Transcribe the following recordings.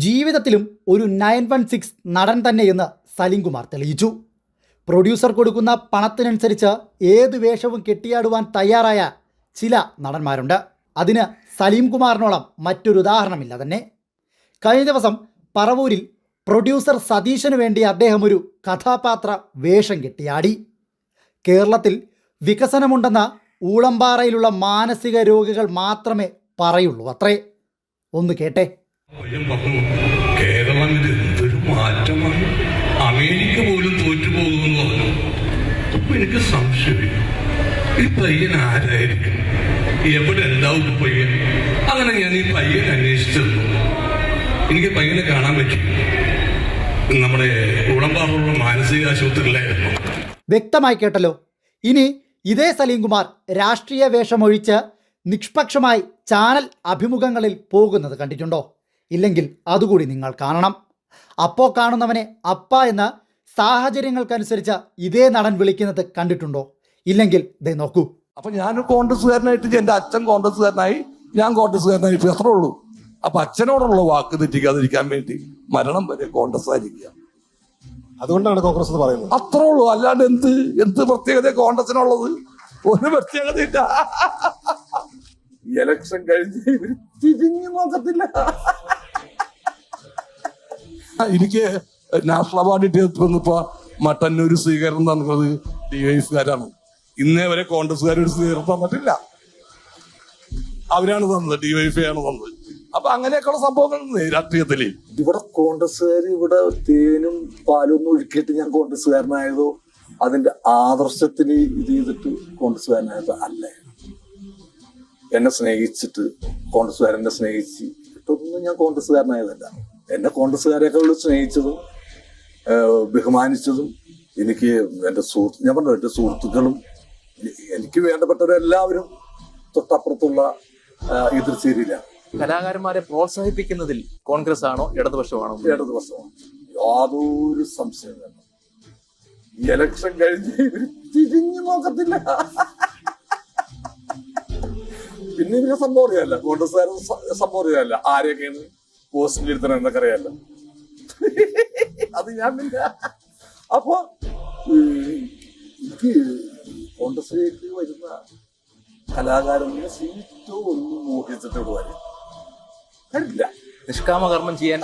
ജീവിതത്തിലും ഒരു 916 നടൻ തന്നെയെന്ന് സലീംകുമാർ തെളിയിച്ചു. പ്രൊഡ്യൂസർ കൊടുക്കുന്ന പണത്തിനനുസരിച്ച് ഏത് വേഷവും കെട്ടിയാടുവാൻ തയ്യാറായ ചില നടന്മാരുണ്ട്. അതിന് സലീംകുമാറിനോളം മറ്റൊരു ഉദാഹരണമില്ല തന്നെ. കഴിഞ്ഞ ദിവസം പറവൂരിൽ പ്രൊഡ്യൂസർ സതീശന് വേണ്ടി അദ്ദേഹം ഒരു കഥാപാത്ര വേഷം കെട്ടിയാടി. കേരളത്തിൽ വികസനമുണ്ടെന്ന് ഊളംപാറയിലുള്ള മാനസിക രോഗികൾ മാത്രമേ പറയുള്ളൂ അത്രേ. ഒന്ന് കേട്ടെ. കേരളത്തിൽ എന്തൊരു മാറ്റമാണ്, അമേരിക്ക പോലും തോറ്റുപോകുമെന്ന് പറഞ്ഞു. അപ്പൊ എനിക്ക് സംശയമില്ല, ഈ പയ്യൻ ആരായിരിക്കും, എവിടെ ഉണ്ടാവും പയ്യൻ. അങ്ങനെ ഞാൻ ഈ പയ്യൻ അന്വേഷിച്ചിരുന്നു. എനിക്ക് പയ്യനെ കാണാൻ പറ്റി. നമ്മുടെ ഉളമ്പാറുള്ള മാനസിക ആശുപത്രിയിലായിരുന്നു. വ്യക്തമായി കേട്ടല്ലോ. ഇനി ഇതേ സലീംകുമാർ രാഷ്ട്രീയ വേഷമൊഴിച്ച് നിഷ്പക്ഷമായി ചാനൽ അഭിമുഖങ്ങളിൽ പോകുന്നത് കണ്ടിട്ടുണ്ടോ? ഇല്ലെങ്കിൽ അതുകൂടി നിങ്ങൾ കാണണം. അപ്പോൾ കാണുന്നവനെ അപ്പ എന്ന സാഹചര്യങ്ങൾക്കനുസരിച്ച് ഇതേ നടൻ വിളിക്കുന്നത് കണ്ടിട്ടുണ്ടോ? ഇല്ലെങ്കിൽ ദേ നോക്കൂ. അപ്പൊ ഞാൻ കോൺഗ്രസ്സുകാരനായിട്ട് എന്റെ അച്ഛൻ കോൺഗ്രസ്സുകാരനായി, ഞാൻ കോൺഗ്രസ്സുകാരനായി, ഇപ്പൊ അത്രേ ഉള്ളൂ. അപ്പൊ അച്ഛനോടുള്ള വാക്ക് തെറ്റിക്കാതിരിക്കാൻ വേണ്ടി മരണം വരെ കോൺഗ്രസ് ആയിരിക്കുക. അതുകൊണ്ടാണ് കോൺഗ്രസ് എന്ന് പറയുന്നത്. അത്രേ ഉള്ളൂ. അല്ലാണ്ട് എന്ത് പ്രത്യേകത കോൺഗ്രസിനുള്ളത്? ഒരു പ്രത്യേകതയില്ല. ഇലക്ഷൻ കഴിഞ്ഞ് ഇവര് തിരിഞ്ഞു നോക്കത്തില്ല. എനിക്ക് നാഷണൽ അവാർഡ് കിട്ടിയപ്പോ മട്ടന്നൂർ സ്വീകരണം തന്നത് ഡിവൈഎഫുകാരാണ്. ഇന്നേ വരെ കോൺഗ്രസ്സുകാർ ഒരു സ്വീകരണം തന്നിട്ടില്ല. അവരാണ് തന്നത്, ഡിവൈഎഫ് ആണ് തന്നത്. അപ്പൊ അങ്ങനെയൊക്കെയുള്ള സംഭവങ്ങൾ രാഷ്ട്രീയത്തില് ഇവിടെ കോൺഗ്രസ്സുകാർ ഇവിടെ തേനും പാലും ഒന്നും ഒഴുക്കിയിട്ട് ഞാൻ കോൺഗ്രസ്സുകാരനായതോ അതിന്റെ ആദർശത്തിന് ഇത് ചെയ്തിട്ട് കോൺഗ്രസ്സുകാരനായതോ അല്ല. എന്നെ സ്നേഹിച്ചിട്ട് കോൺഗ്രസ്സുകാരെന്നെ സ്നേഹിച്ചിട്ടൊന്നും ഞാൻ കോൺഗ്രസ്സുകാരനായതല്ല. എന്നെ കോൺഗ്രസ്സുകാരെക്കാൾ സ്നേഹിച്ചതും ബഹുമാനിച്ചതും എനിക്ക് എൻ്റെ ഞാൻ പറഞ്ഞു, എൻ്റെ സുഹൃത്തുക്കളും എനിക്ക് വേണ്ടപ്പെട്ടവരെല്ലാവരും തൊട്ടപ്പുറത്തുള്ള എതിർച്ചേരിയിലാണ്. കലാകാരന്മാരെ പ്രോത്സാഹിപ്പിക്കുന്നതിൽ കോൺഗ്രസ് ആണോ ഇടതുപക്ഷമാണോ? ഇടതുപക്ഷമാണ്, യാതൊരു സംശയം വേണ്ട. ഇലക്ഷൻ കഴിഞ്ഞ് ഇവര് തിരിഞ്ഞു നോക്കത്തില്ല. പിന്നെ ഇവരെ സംഭവം അറിയാല്ല, കോൺഗ്രസ്സുകാരും സംഭവം അറിയാല്ല, ആരെയൊക്കെയാണ് പോസ്റ്റിൽ ഇരുത്തണം എന്നൊക്കെ അറിയാല്ല. അത് ഞാൻ പിന്നെ അപ്പൊ എനിക്ക് കോൺഗ്രസിലേക്ക് വരുന്ന കലാകാരനെ സീറ്റോ ഒന്നും മോഹിച്ചിട്ട് വരും ഇല്ല. നിഷ്കാമകർമ്മം ചെയ്യാൻ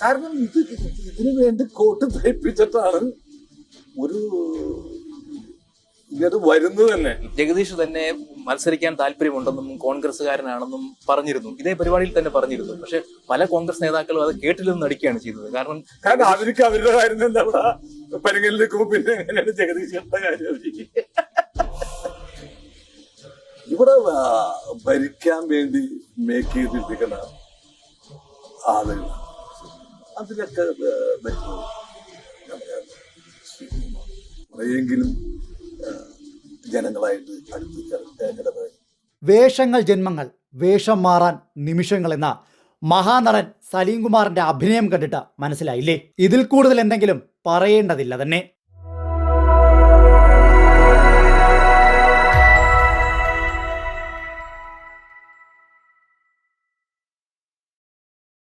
കാരണം ഇതിനു വേണ്ടി കോട്ട് തയ്പ്പിച്ചിട്ടാണ് ഒരു ഇങ്ങോട്ട് വരുന്നത് തന്നെ. ജഗദീഷ് തന്നെ മത്സരിക്കാൻ താല്പര്യമുണ്ടെന്നും കോൺഗ്രസ്സുകാരനാണെന്നും പറഞ്ഞിരുന്നു, ഇതേ പരിപാടിയിൽ തന്നെ പറഞ്ഞിരുന്നു. പക്ഷെ പല കോൺഗ്രസ് നേതാക്കളും അത് കേട്ടില്ലെന്ന് നടിക്കുകയാണ് ചെയ്തത്. കാരണം അവർക്ക് അവരുടെ കാര്യം എന്താ പരങ്ങളിൽ നിൽക്കുമ്പോ പിന്നെ എങ്ങനെയാണ് ജഗദീഷിന്റെ കാര്യം? ഇവിടെ ഭരിക്കാൻ വേണ്ടി മേക്ക് ചെയ്തിരിക്കുന്ന ആളുകൾ അതിലൊക്കെ കുറെയെങ്കിലും ജനങ്ങളായിട്ട് അടുത്ത് വേഷങ്ങൾ ജന്മങ്ങൾ, വേഷം മാറാൻ നിമിഷങ്ങൾ എന്ന മഹാനടൻ സലീംകുമാറിന്റെ അഭിനയം കണ്ടിട്ട് മനസ്സിലായില്ലേ? ഇതിൽ കൂടുതൽ എന്തെങ്കിലും പറയേണ്ടതില്ല തന്നെ.